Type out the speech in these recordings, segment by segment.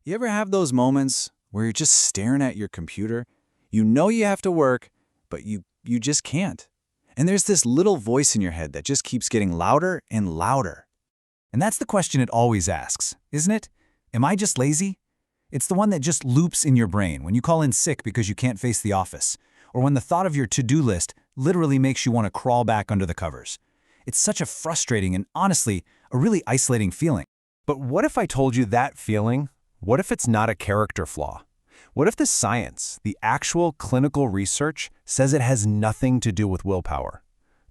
You ever have those moments where you're just staring at your computer? You know you have to work, but you just can't. And there's this little voice in your head that just keeps getting louder and louder. And that's the question it always asks, isn't it? Am I just lazy? It's the one that just loops in your brain when you call in sick because you can't face the office, or when the thought of your to-do list literally makes you want to crawl back under the covers. It's such a frustrating and, honestly, a really isolating feeling. But what if I told you that feeling? What if it's not a character flaw? What if the science, the actual clinical research, says it has nothing to do with willpower?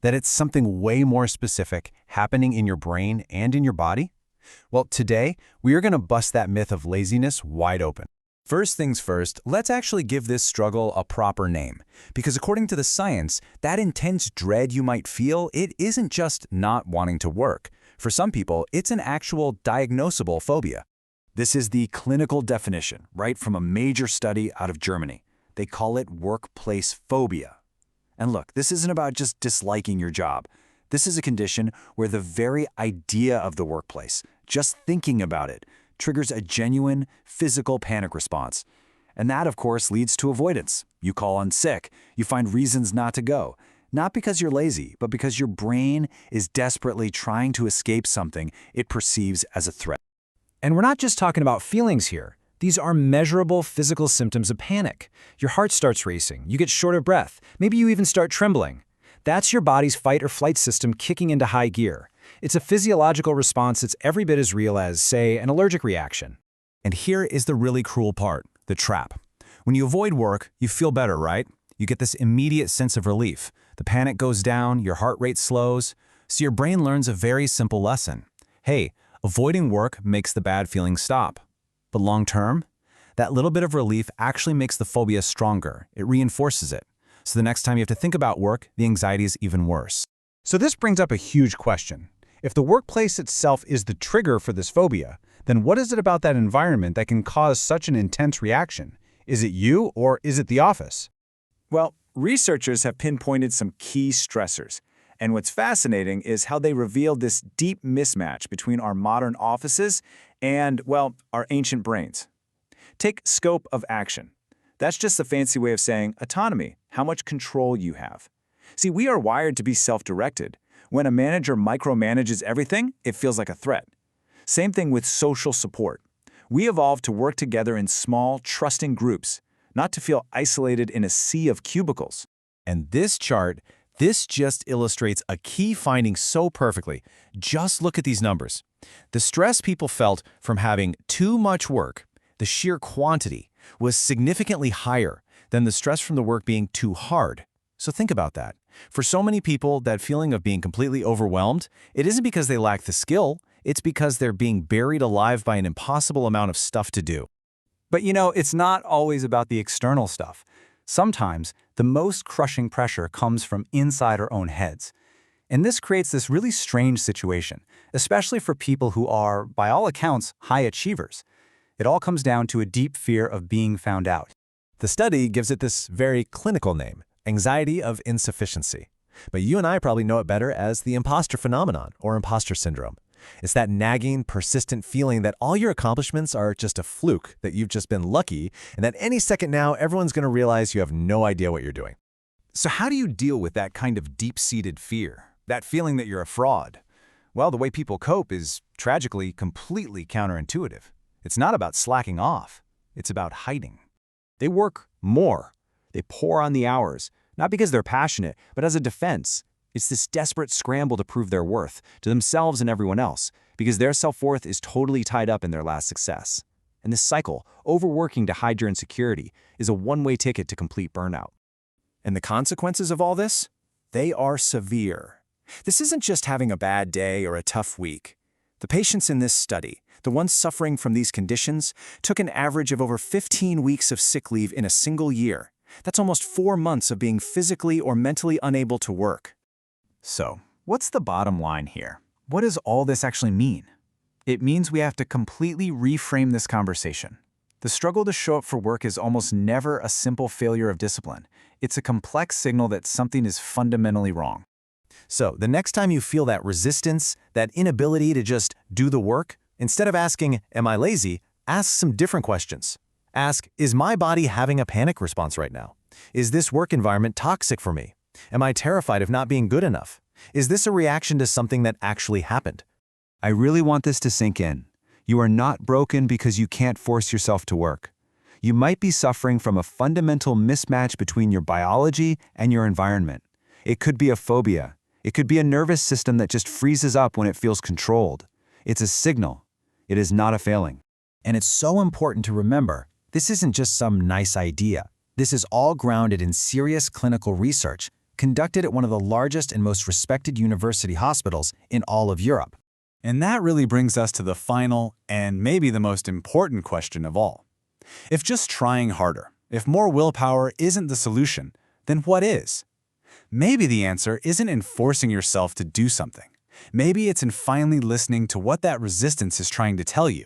That it's something way more specific happening in your brain and in your body? Well, today, we are going to bust that myth of laziness wide open. First things first, let's actually give this struggle a proper name. Because according to the science, that intense dread you might feel, it isn't just not wanting to work. For some people, it's an actual diagnosable phobia. This is the clinical definition, right from a major study out of Germany. They call it workplace phobia. And look, this isn't about just disliking your job. This is a condition where the very idea of the workplace, just thinking about it, triggers a genuine physical panic response. And that, of course, leads to avoidance. You call in sick. You find reasons not to go. Not because you're lazy, but because your brain is desperately trying to escape something it perceives as a threat. And we're not just talking about feelings here. These are measurable physical symptoms of panic. Your heart starts racing, you get short of breath, maybe you even start trembling. That's your body's fight or flight system kicking into high gear. It's a physiological response that's every bit as real as, say, an allergic reaction. And here is the really cruel part, the trap. When you avoid work, you feel better, right? You get this immediate sense of relief. The panic goes down, your heart rate slows. So your brain learns a very simple lesson. Hey, avoiding work makes the bad feelings stop. But long term, that little bit of relief actually makes the phobia stronger. It reinforces it. So the next time you have to think about work, the anxiety is even worse. So this brings up a huge question. If the workplace itself is the trigger for this phobia, then what is it about that environment that can cause such an intense reaction? Is it you or is it the office? Well, researchers have pinpointed some key stressors. And what's fascinating is how they reveal this deep mismatch between our modern offices and, well, our ancient brains. Take scope of action. That's just a fancy way of saying autonomy, how much control you have. See, we are wired to be self-directed. When a manager micromanages everything, it feels like a threat. Same thing with social support. We evolved to work together in small, trusting groups, not to feel isolated in a sea of cubicles. And this chart, this just illustrates a key finding so perfectly. Just look at these numbers. The stress people felt from having too much work, the sheer quantity, was significantly higher than the stress from the work being too hard. So think about that. For so many people, that feeling of being completely overwhelmed, it isn't because they lack the skill, it's because they're being buried alive by an impossible amount of stuff to do. But it's not always about the external stuff. Sometimes, the most crushing pressure comes from inside our own heads. And this creates this really strange situation, especially for people who are, by all accounts, high achievers. It all comes down to a deep fear of being found out. The study gives it this very clinical name, anxiety of insufficiency. But you and I probably know it better as the imposter phenomenon or imposter syndrome. It's that nagging, persistent feeling that all your accomplishments are just a fluke, that you've just been lucky, and that any second now, everyone's going to realize you have no idea what you're doing. So how do you deal with that kind of deep-seated fear, that feeling that you're a fraud? Well, the way people cope is tragically completely counterintuitive. It's not about slacking off. It's about hiding. They work more. They pour on the hours, not because they're passionate, but as a defense. It's this desperate scramble to prove their worth to themselves and everyone else, because their self-worth is totally tied up in their last success. And this cycle, overworking to hide your insecurity, is a one-way ticket to complete burnout. And the consequences of all this? They are severe. This isn't just having a bad day or a tough week. The patients in this study, the ones suffering from these conditions, took an average of over 15 weeks of sick leave in a single year. That's almost 4 months of being physically or mentally unable to work. So, what's the bottom line here? What does all this actually mean? It means we have to completely reframe this conversation. The struggle to show up for work is almost never a simple failure of discipline. It's a complex signal that something is fundamentally wrong. So, the next time you feel that resistance, that inability to just do the work, instead of asking, "Am I lazy?" Ask some different questions. Ask, is my body having a panic response right now? Is this work environment toxic for me? Am I terrified of not being good enough? Is this a reaction to something that actually happened? I really want this to sink in. You are not broken because you can't force yourself to work. You might be suffering from a fundamental mismatch between your biology and your environment. It could be a phobia. It could be a nervous system that just freezes up when it feels controlled. It's a signal. It is not a failing. And it's so important to remember, this isn't just some nice idea. This is all grounded in serious clinical research conducted at one of the largest and most respected university hospitals in all of Europe. And that really brings us to the final and maybe the most important question of all. If just trying harder, if more willpower isn't the solution, then what is? Maybe the answer isn't in forcing yourself to do something. Maybe it's in finally listening to what that resistance is trying to tell you.